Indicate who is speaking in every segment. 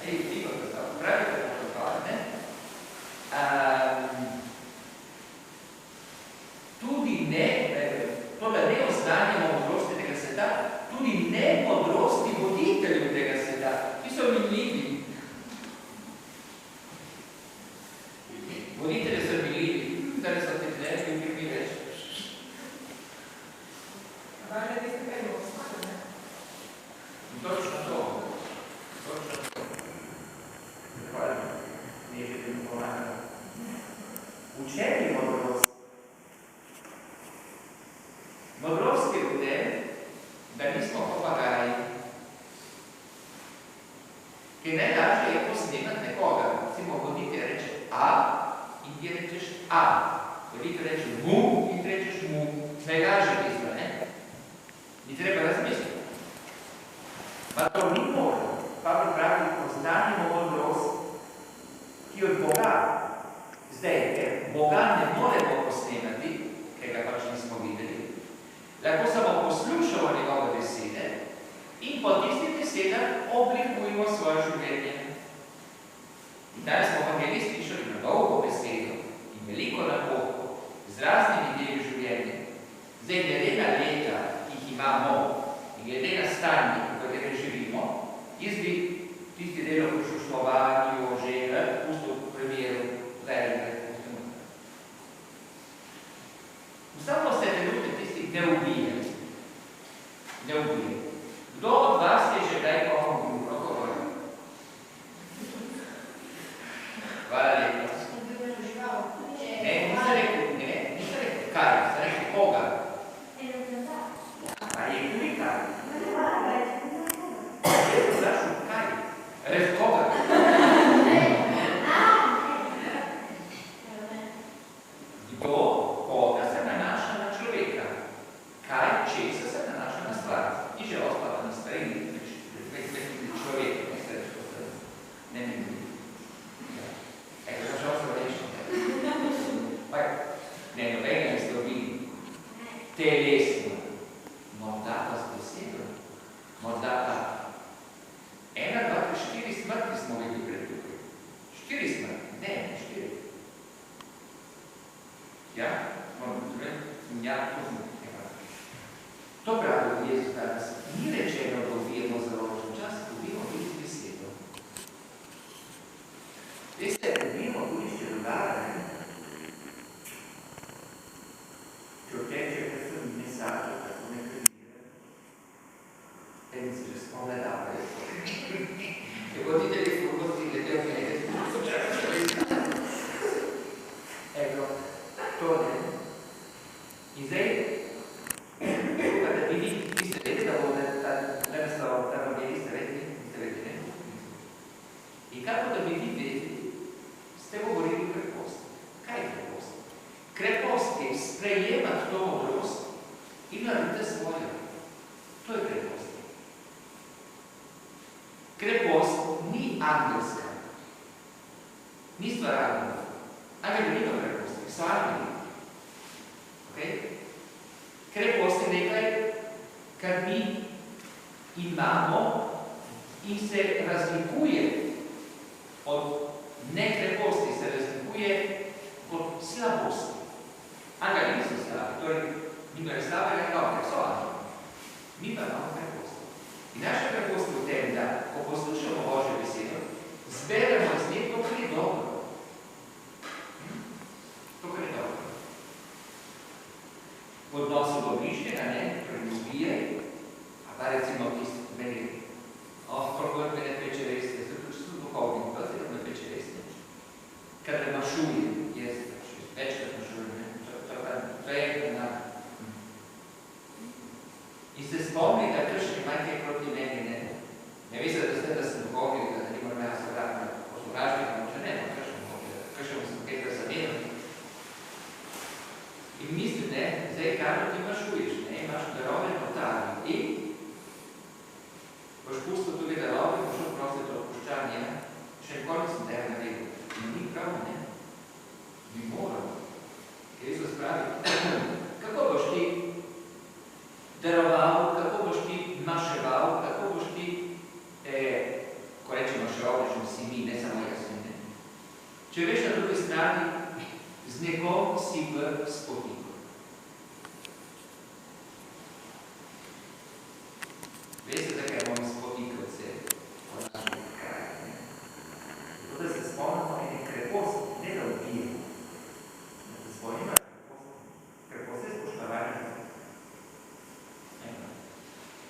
Speaker 1: dico questo, pravi per controllarne. Tudi toda neoznanje modrosti tega sveta, tudi nemodrosti voditeljev tega sveta, ki so minljivi. Voditelji so minljivi, zdaj so ti dnevi, ki mi reč.
Speaker 2: Važno je tiste kaj ostane, ne?
Speaker 1: Točno to. Hvala, nekaj mi pomaga. Učenje modrosti. Modrost je v tem, da nismo papagaji, ki najlažje je posnemati nekoga. Recimo, voditelj reče A in ti rečeš A. Voditelj reče mu in ti rečeš mu. Najlažje pismo, ne? Ni treba razmisliti. Pa to ni možno. Pavel pravi, poznanimo modrost, ki od Boga. Zdaj, ker Boga ne moremo posnemati, ker ga pač nismo videli, lahko samo poslušamo njegove besede in po tistih besedah oblikujemo svoje življenje. In danes smo evangelist slišali na dolgo besedo in veliko napotkov z raznimi deli življenja. Zdaj, glede na leta, ki jih imamo in glede na stanje, v katerem živimo, jaz bi tisti del o pošuštovanju že pustil v primeru zdaj. Ustavno se trenutne tistih ne ubije. Ne ubije. Kdo od vas je že kaj komu bil progovoril? Hvala lepo. Ne, nisem rekel, kaj, sem rekel koga. A je tudi kaj? Jaz sem zašel kaj? Res koga? Kdo? Koga se nanaša na človeka? Kaj, česa se nanaša na stvar? Ni že ostala na stvari, človeka, ne se reči, ko se ne meni. Eko, že ostalo rečno. Ne, nobenega ste obili. Telesno. Morda pa z besedo. Morda pa 1, 2, 3, 4 smrti smo videli pred tukaj. 4 smrti, ne, 4. Ja, moram reči, ja, to smo. To pravi Jezus danes. Ni rečeno, da ubijemo za ročen čas, ubijemo tudi z besedo. Veste, ubijemo tudi še dogajanje. Če oteče, ker sem mesačo, tako ne kredire. Eni se že spomledavajo. Če voditelji furgosti glede vmede, so čakali. Ego, to ne. In zdaj, da vidi, vi ste vedeli, da bo ta evangelist redni, ste vedeli, ne? In kako da bi vi vedeli, ste govorili krepost. Kaj je krepost? Krepost je sprejemati to modrost in naredite svojo. To je krepost. Krepost ni angelska. Ni stvar angelov. Angeli nima kreposti, so angeli. Okay? Krepost je nekaj, kar mi imamo in se razlikuje od nekreposti, se razlikuje od slabosti. Angeli niso slabi, torej nimajo slabega kao, so angeli. Mi pa imamo kreposti. In naša krepost je v tem, da ko poslušamo Božjo besedo, zberemo iz nje to, kar je dobro. To, kar je dobro. V odnosu do bližnjega, ne, preljubije, a pa recimo tisti, meni, koliko me ne peče resne, zato če so duhovni, pa se ne peče resne. Kad me mašuje, jaz večkrat mašuje, ne, to je enkrat na. In se spomni, da kršni majke proti meni Če veš na drugi strani, z nekom si v spotiku. Veste, zakaj bomo spotikal se v našem kraju? Zato, da se spomnimo ene kreposti, ne da ubijemo. Da se spomnimo kreposti je spoštovanje.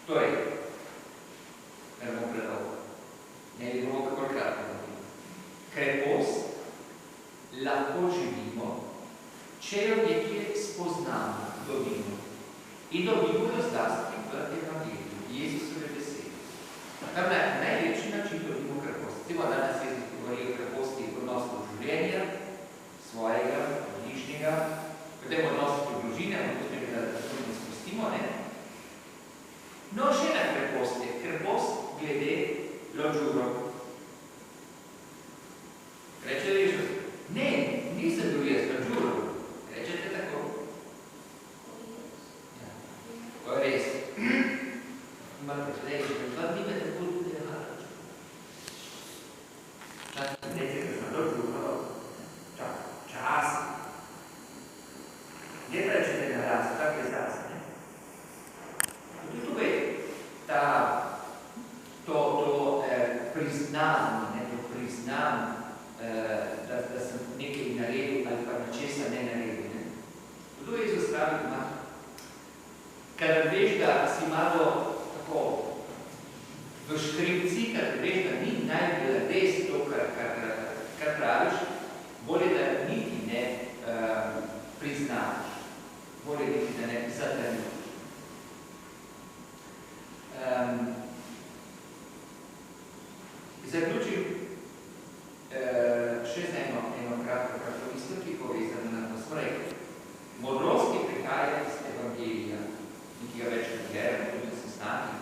Speaker 1: Torej, ne bomo predolgo. Ne bi bomo kakor kratko. Krepost lahko živimo, če jo nekje spoznamo, dobimo. In dobimo jo zlasti v Evangeliju, Jezusove besede. Kar na najlepši način dobimo krepost. Recimo, danes Jezus govori o kreposti odnosu življenja, svojega, bližnjega, potem odnosu družine, da to ne spustimo, ne? No, še ena krepost je, krepost glede ložurov. Reče Jezus, ne, nisem bil jaz ložurov. Rečete tako? Ja, to je res. Imate reči, da nime tako ljudi je harač. Čas, reče, da sem ložurov. Čas. Ne rečete na raz, tako je zase, ne? Tudi tukaj to priznam, da sem nekaj naredil ali pa nečesa ne naredil. Ne? To je Jezus pravi doma. Kadar veš, da si malo tako v škripci, kadar veš, da ni najbolj res to, kar praviš, bolje, da niti ne priznaš. Bolje niti, da ne zatrneš. Zaključim še z eno kratko mislo, ki je povezana na to smrek. Modrost, ki prihaja iz Evangelija, in ki ga več preberemo, tudi na sestanki,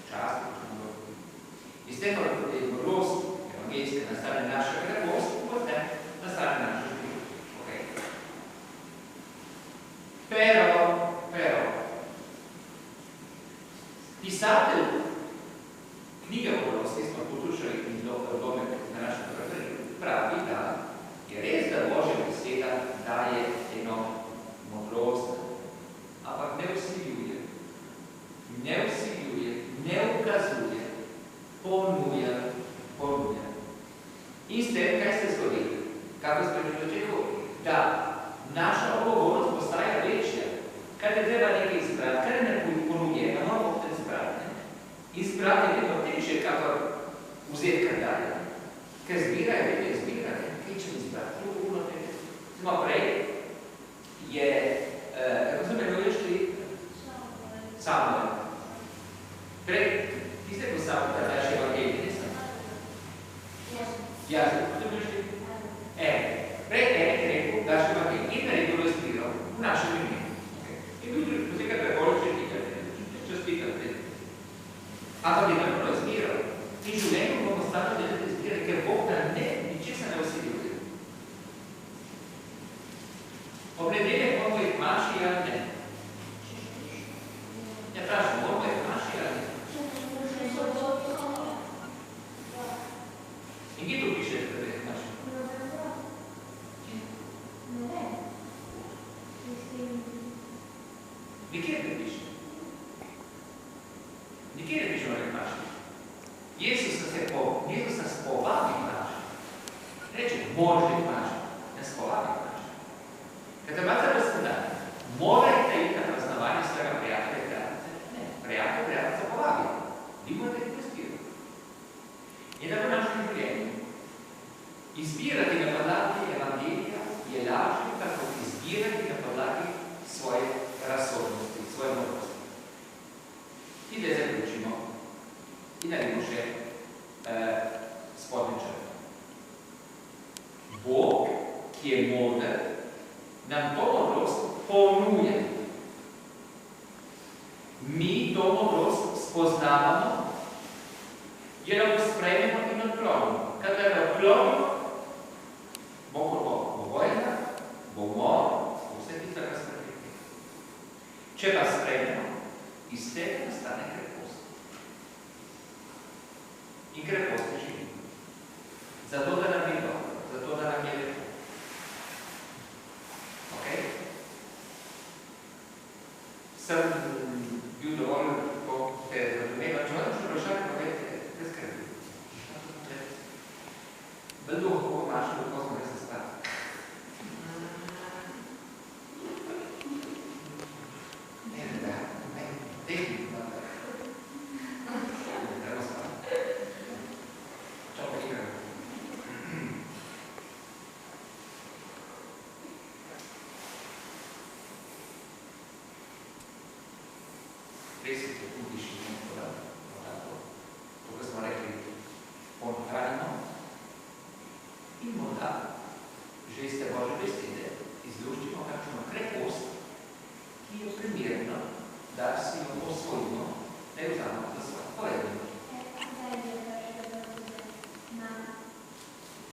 Speaker 1: časti, iz tega je modrost evangeljske nastane naša krepost, potem nastane naša življenje. Okay. Pero, pisatelj knjige modrosti smo poslušali in domek na našem preferenju, pravi, da je res, da Božja beseda daje eno modrost, ampak ne vsiljuje, ne ukazuje, ponuja. In s tem, kaj se zgodi? Kako ste že začeli? Da naša odgovornost postaja večja. Kaj je treba nekaj izbrati, kaj ne ponuje, da moramo te izbrati. Izbrati je nekaj težje, kakor vzeti kar dalje. Ker zbirajo, vedno izbirajo, kaj če izbrati. Zdaj prej je, kako se menuješ ti? Samuel. Prej, ti ste ko Samuel, da daš evangelij, ne sem? Jasno, kako se menuješ ti? Prej je rekel, daš evangelij. In rekel je izbiral v našem imenu. In bil tudi, potem kaj preboliš, če tikate, čestitate. Ampak je tako izbiral. In življenju bomo stano delati izbirati, ker Bog da ne, ničesa ne vsiljuje. Obnedelje bomo jih maši ali ne. Ja, prašam, bomo jih maši ali ne. In kje to piše, da jih maši? Nikjer ne piše. Nikjer ne piše, da jih maši. Jezus nas povabi maši. Reče, moraš jih maši. Nas povabi maši. Kad te imate razpredanje, morate iti na praznovanje svega prijatelja i prijateljice? Ne, prijatelj se povabi. Vi morate ih izbirati. In tako našem življenju. Izbirati na podlagi evangelija je lažje, kako izbirati na podlagi svoje razsodnosti, svoje modrosti. In da zaključimo. In naredimo še spodnji črp. Bog, ki je moder, nam to modrost ponuje. Mi to modrost spoznavamo, je lahko sprejmemo in odklonimo. Kadar je odklonimo, bo vojna, bo umor, vse tisto, kar se prihiti. Če pa sprejmemo, iz tega nastane krepost. In krepost je živi. Zato, da nam je dobro, zato, Bello come mascio lo posso essere stato. Prestiti 11 to smo rekli ponotranjeno in morda že iz te Božje besede izluščimo kakšno krepost